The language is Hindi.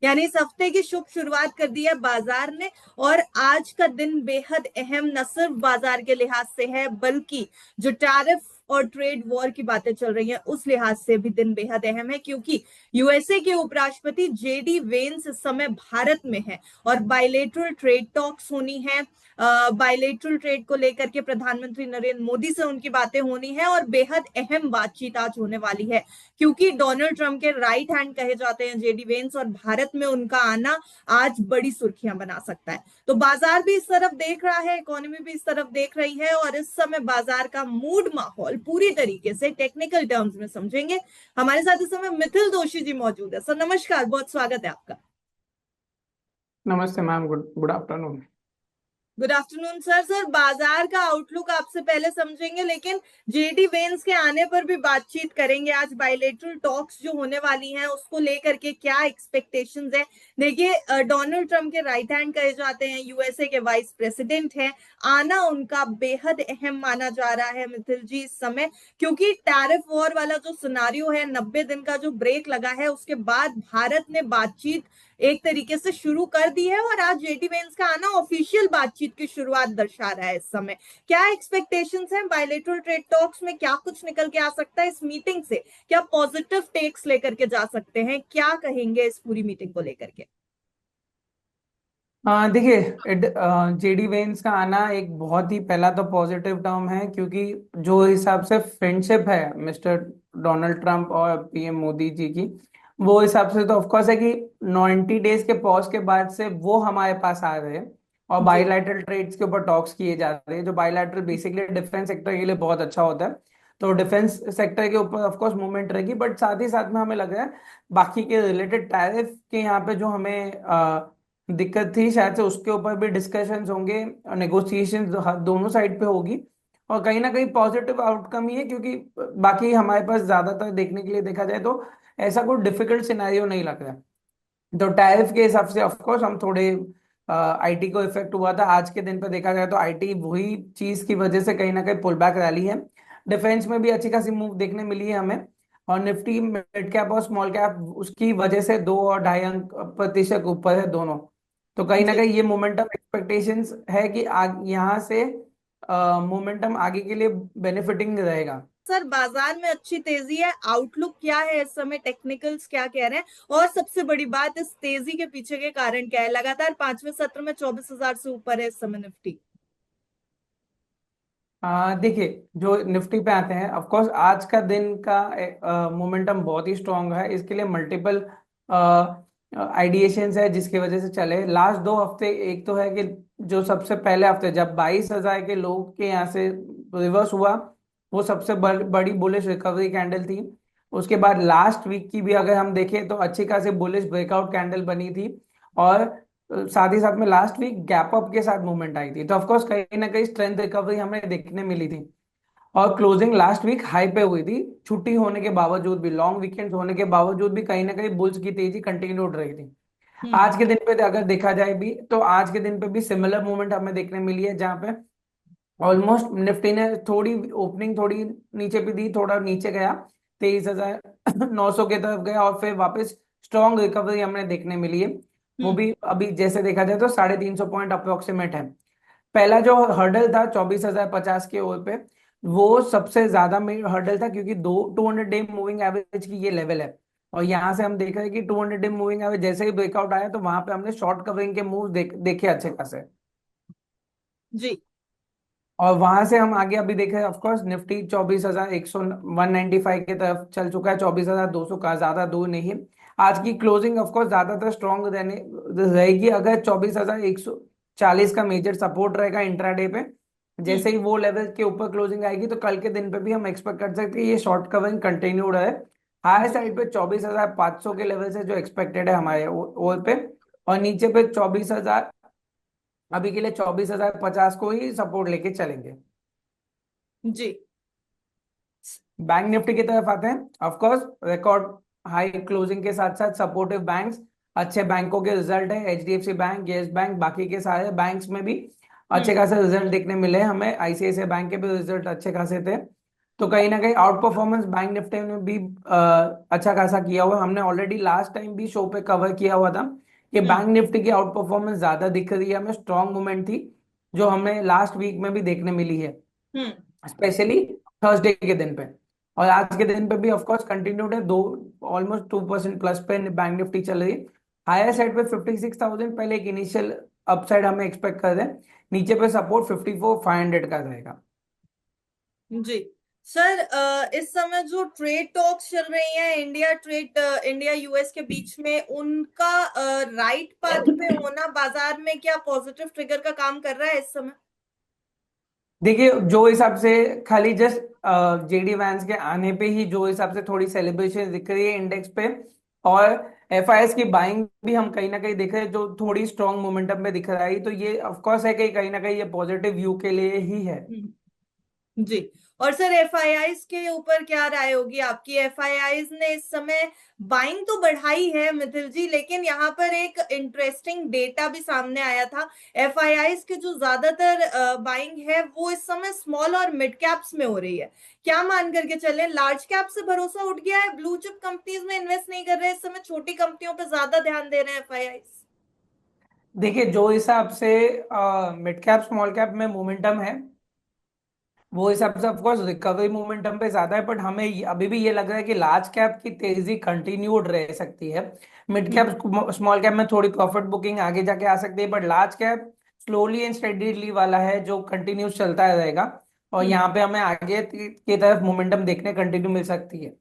यानी इस हफ्ते की शुभ शुरुआत कर दी है बाजार ने। और आज का दिन बेहद अहम न सिर्फ बाजार के लिहाज से है, बल्कि जो टैरिफ और ट्रेड वॉर की बातें चल रही हैं उस लिहाज से भी दिन बेहद अहम है, क्योंकि यूएसए के उपराष्ट्रपति जेडी वेंस इस समय भारत में है और बायलेटरल ट्रेड टॉक्स होनी है। बायलेटरल ट्रेड को लेकर के प्रधानमंत्री नरेंद्र मोदी से उनकी बातें होनी है और बेहद अहम बातचीत आज होने वाली है, क्योंकि डोनाल्ड ट्रंप के राइट हैंड कहे जाते हैं जेडी वेंस, और भारत में उनका आना आज बड़ी सुर्खियां बना सकता है। तो बाजार भी इस तरफ देख रहा है, इकोनॉमी भी इस तरफ देख रही है, और इस समय बाजार का मूड माहौल पूरी तरीके से टेक्निकल टर्म्स में समझेंगे। हमारे साथ इस समय मिथिल दोषी जी मौजूद है। सर नमस्कार, बहुत स्वागत है आपका। नमस्ते ma'am, good good afternoon. Good afternoon sir. Sir बाजार का आउटलुक आपसे पहले समझेंगे, लेकिन जेडी वेंस के आने पर भी बातचीत करेंगे। आज बायलेटरल टॉक्स जो होने वाली हैं उसको लेकर के क्या एक्सपेक्टेशंस है। देखिए, डोनाल्ड ट्रंप के राइट हैंड कहे जाते हैं, यूएसए के वाइस प्रेसिडेंट हैं। आना उनका बेहद अहम माना जा रहा है मिथिल जी इस समय, क्योंकि टैरिफ वॉर वाला जो सिनारियो है, 90 दिन का जो ब्रेक लगा है, उसके बाद भारत ने बातचीत एक तरीके से शुरू कर दी है, और आज जेडी वेंस का आना ऑफिशियल बातचीत की शुरुआत दर्शा रहा है इस समय। क्या एक्सपेक्टेशंस हैं बायलेटरल ट्रेड टॉक्स में, क्या कुछ निकल के आ सकता है इस मीटिंग से? क्या पॉजिटिव टेक्स लेकर के जा सकते हैं? क्या कहेंगे इस पूरी मीटिंग को लेकर के? देखिए, जेडी वेंस का आना एक बहुत ही पहला तो पॉजिटिव टर्म है, क्योंकि जो हिसाब से फ्रेंडशिप है मिस्टर डोनाल्ड ट्रंप और पीएम मोदी जी की, वो हिसाब से तो ऑफ कोर्स है कि 90 डेज के पॉज के बाद से वो हमारे पास आ रहे हैं और जी। बायलैटरल ट्रेड्स के ऊपर टॉक्स किए जा रहे हैं। जो बायलैटरल बेसिकली डिफेंस सेक्टर के लिए बहुत अच्छा होता है, तो डिफेंस सेक्टर के ऊपर ऑफ कोर्स मूवमेंट रहेगी, बट साथ ही साथ में हमें लग रहा है बाकी के रिलेटेड टैरिफ के यहाँ पे जो हमें दिक्कत थी, शायद से उसके ऊपर भी डिस्कशंस होंगे, नेगोशिएशंस दोनों साइड पे होगी। और कहीं ना कहीं पॉजिटिव आउटकम ही है, क्योंकि बाकी हमारे पास ज्यादातर देखने के लिए देखा जाए तो ऐसा कोई डिफिकल्ट सिनेरियो नहीं लग रहा है। तो टैरिफ के हिसाब से ऑफ कोर्स हम थोड़े आईटी को इफेक्ट हुआ था। आज के दिन पे देखा जाए तो आईटी वही चीज की वजह से कहीं ना कहीं पुल बैक रैली है। डिफेंस में भी अच्छी खासी मूव देखने मिली है हमें। और निफ्टी मिड कैप और स्मॉल कैप उसकी वजह से 2 और 2.5 अंक प्रतिशत ऊपर है दोनों। तो कहीं ना जी कहीं ये मोमेंटम एक्सपेक्टेशंस है कि यहाँ से मोमेंटम आगे के लिए बेनिफिटिंग रहेगा। सर, बाजार में अच्छी तेजी है, आउटलुक क्या है इस समय, टेक्निकल्स क्या कह रहे हैं, और सबसे बड़ी बात इस तेजी के पीछे के कारण क्या है? लगातार पांचवें सत्र में 24,000 से ऊपर है इस समय निफ्टी। देखिए, जो निफ्टी पे आते हैं, ऑफ कोर्स आज का दिन का मोमेंटम बहुत ही स्ट्रांग है। इसके लिए मल्टीपल आइडिएशंस है जिसकी वजह से चले लास्ट 2 हफ्ते। एक तो है कि जो सबसे पहले हफ्ते जब 22,000 के लोग के यहाँ से रिवर्स हुआ, वो सबसे बड़ी बुलिश रिकवरी कैंडल थी। उसके बाद लास्ट वीक की भी अगर हम देखें तो अच्छी खासी बुलिश ब्रेकआउट कैंडल बनी थी। और साथ ही साथ में लास्ट वीक गैप अप के साथ मूवमेंट आई थी, तो ऑफकोर्स कहीं ना कहीं स्ट्रेंथ रिकवरी हमें देखने मिली थी। और क्लोजिंग लास्ट वीक हाई पे हुई थी, छुट्टी होने के बावजूद भी, लॉन्ग वीकेंड होने के बावजूद भी कहीं ना कहीं बुल्स की तेजी कंटिन्यूड रही थी। हम्म। आज के दिन पे अगर देखा जाए भी तो आज के दिन पे भी सिमिलर मूवमेंट हमें देखने मिली है, जहाँ पे ऑलमोस्ट निफ्टी ने थोड़ी ओपनिंग थोड़ी नीचे भी दी, थोड़ा नीचे गया, 23,900 की तरफ गया और फिर वापस स्ट्रॉन्ग रिकवरी हमें देखने मिली है। वो हम्म। भी अभी जैसे देखा जाए तो 350 पॉइंट अप्रोक्सीमेट है। पहला जो हर्डल था 24,050 के ओर पे, वो सबसे ज्यादा हर्डल था, क्योंकि 200 डे मूविंग एवरेज की ये लेवल है। और यहाँ से हम देख रहे हैं कि 200 डे मूविंग एवरेज जैसे ही ब्रेकआउट आया तो वहां पे हमने शॉर्ट कवरिंग के मूव देखे अच्छे खासे। जी। और वहां से हम आगे अभी देख रहे हैं, ऑफकोर्स निफ्टी 24,195 की तरफ चल चुका है, 24,200 का ज्यादा दूर नहीं है। आज की क्लोजिंग ऑफकोर्स ज्यादातर स्ट्रॉन्ग रहने रहेगी। अगर 24,140 का मेजर सपोर्ट रहेगा इंट्राडे पे, हम्म। जैसे ही वो लेवल के ऊपर क्लोजिंग आएगी तो कल के दिन पे भी हम एक्सपेक्ट कर सकते हैं ये शॉर्ट कवरिंग कंटिन्यू रहे। हाई जी। साइड पे 24,500 के लेवल से जो एक्सपेक्टेड है हमारे ओर पे, और नीचे पे 24,000, अभी के लिए 24,050 को ही सपोर्ट लेके चलेंगे। जी। बैंक निफ्टी की तरफ आते हैं, of course record high closing के साथ साथ सपोर्टिव बैंक्स, अच्छे बैंकों के रिजल्ट है, एचडीएफसी बैंक, यस बैंक, बाकी के सारे बैंक्स में भी अच्छे हम्म। खासे रिजल्ट देखने मिले हमें। आईसीआईसीआई बैंक के भी रिजल्ट अच्छे खासे थे। तो कहीं ना कहीं आउट परफॉर्मेंस बैंक निफ्टी ने भी अच्छा खासा किया हुआ है। हमने ऑलरेडी लास्ट टाइम भी शो पे कवर किया हुआ था कि हम्म। बैंक निफ्टी की आउट परफॉर्मेंस ज्यादा दिख रही है हमें, स्ट्रॉन्ग मूवमेंट थी जो हमें लास्ट वीक में भी देखने मिली है, हम्म। स्पेशली थर्सडे के दिन पे। और आज के दिन पे भी ऑफ कोर्स कंटिन्यूड है, दो ऑलमोस्ट 2% प्लस पे बैंक निफ्टी चल रही है। हायर साइड पे 56,000 पहले एक इनिशियल अपसाइड हमें एक्सपेक्ट कर रहे हैं, नीचे पे सपोर्ट 54,500 का रहेगा। जी सर, इस समय जो ट्रेड टॉक्स चल रही हैं इंडिया यूएस के बीच में, उनका राइट पाथ पे होना बाजार में क्या पॉजिटिव ट्रिगर का काम कर रहा है इस समय? देखिए जो हिसाब से खाली जस्ट जेडी वैंस के आने पे ही जो हिसाब से थोड़ी सेलिब्रेशन दिख रही है इंडेक्स पे, और एफआईएस की बाइंग भी हम कहीं ना कहीं देख रहे हैं जो थोड़ी स्ट्रॉन्ग मोमेंटम में दिख रहा है, तो ये ऑफ कोर्स है कि कहीं ना कहीं ये पॉजिटिव व्यू के लिए ही है। जी। और सर एफआईआईज के ऊपर क्या राय होगी आपकी? एफआईआईज ने इस समय बाइंग तो बढ़ाई है मिथिल जी, लेकिन यहाँ पर एक इंटरेस्टिंग डेटा भी सामने आया था। एफआईआईज के जो ज्यादातर बाइंग है वो इस समय स्मॉल और मिड कैप्स में हो रही है। क्या मान करके चले, लार्ज कैप से भरोसा उठ गया है, ब्लू चिप कंपनीज में इन्वेस्ट नहीं कर रहे इस समय, छोटी कंपनियों पे ज्यादा ध्यान दे रहे हैं एफआईआईज? देखिए जो हिसाब से मिड कैप स्मॉल कैप में मोमेंटम है, वो हिसाब से ऑफकोर्स रिकवरी मोमेंटम पे ज्यादा है, बट हमें अभी भी ये लग रहा है कि लार्ज कैप की तेजी कंटिन्यूड रह सकती है। मिड कैप स्मॉल कैप में थोड़ी प्रॉफिट बुकिंग आगे जाके आ सकती है, but large cap slowly and steadily वाला है जो कंटिन्यूस चलता रहेगा, और हम्म। यहाँ पे हमें आगे की तरफ मोमेंटम देखने कंटिन्यू मिल सकती है।